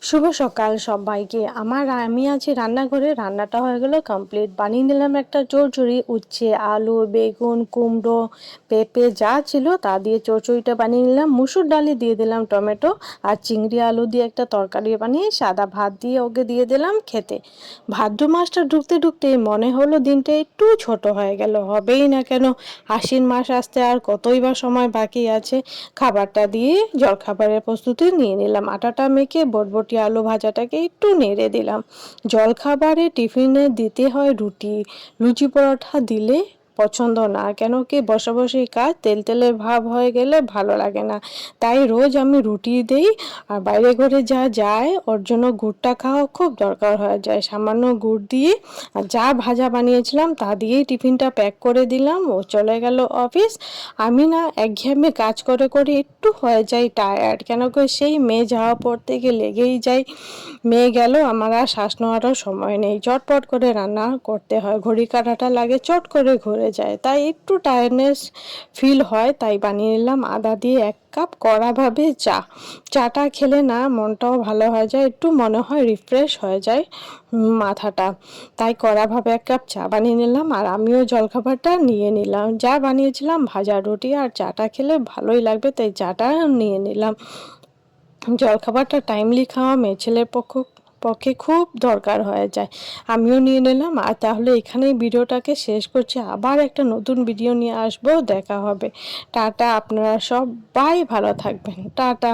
শুভ সকাল সবাইকে। আমি আছি রান্নাঘরে, রান্নাটা হয়ে গেল কমপ্লিট। বানিয়ে নিলাম একটা চচ্চড়ি, উচ্ছে, আলু, বেগুন, কুমড়ো, পেঁপে যা ছিল তা দিয়ে চচ্চড়িটা বানিয়ে নিলাম। মুসুর ডালে দিয়ে দিলাম টমেটো আর চিংড়ি আলু দিয়ে একটা তরকারি বানিয়ে সাদা ভাত দিয়ে ওকে দিয়ে দিলাম খেতে। ভাদ্র মাসটা ঢুকতে ঢুকতে মনে হলো দিনটা একটু ছোট হয়ে গেল, হবেই না কেন, আশ্বিন মাস আসতে আর কতই বা সময় বাকি আছে। খাবারটা দিয়ে জলখাবারের প্রস্তুতি নিয়ে নিলাম। আটাটা মেখে বটবটি আলু ভাজাটাকে একটু নেড়ে দিলাম। জলখাবারে টিফিনে দিতে হয় রুটি, লুচি পরোটা দিলে পছন্দ না, কেন কি বসে বসে কাজ, তেল তেলে ভাব হয়ে গেলে ভালো লাগে না। তাই রোজ আমি রুটি দেই। আর বাইরে ঘরে যা যায় ওর জন্য গুড়টা খাওয়া খুব দরকার হয়ে যায়, সামান্য গুড় দিয়ে আর যা ভাজা বানিয়েছিলাম তা দিয়েই টিফিনটা প্যাক করে দিলাম। ও চলে গেল অফিস। আমি না একঘেয়েমে কাজ করে করে একটু হয়ে যাই টায়ার্ড, কেন কি সেই মেয়ে যাওয়া পর থেকে লেগেই যায়। মেয়ে গেল, আমার আর শ্বাস নেওয়ারও সময় নেই, চটপট করে রান্না করতে হয়, ঘড়ি কাঁটাটা লাগে চট করে ঘুরে যায়, তাই একটু টায়ার্ডনেস ফিল হয়। তাই বানিয়ে নিলাম আদা দিয়ে 1 কাপ কড়াভাবে চা। চাটা খেলে না মনটাও ভালো হয়ে যায়, একটু মনে হয় রিফ্রেশ হয়ে যায় মাথাটা। তাই কড়াভাবে 1 কাপ চা বানিয়ে নিলাম আর আমিও জলখাবারটা নিয়ে নিলাম। যা বানিয়েছিলাম ভাজা রুটি আর চাটা খেলে ভালোই লাগবে, তাই চাটা নিয়ে নিলাম। জলখাবারটা টাইমলি খাওয়া মেয়ে ছেলের পক্ষে খুব দরকার হয়ে যায়। আমিও নিয়ে নিলাম। আর তাহলে এখানেই ভিডিওটাকে শেষ করছি, আবার একটা নতুন ভিডিও নিয়ে আসবো, দেখা হবে। টাটা, আপনারা সবাই ভালো থাকবেন, টাটা।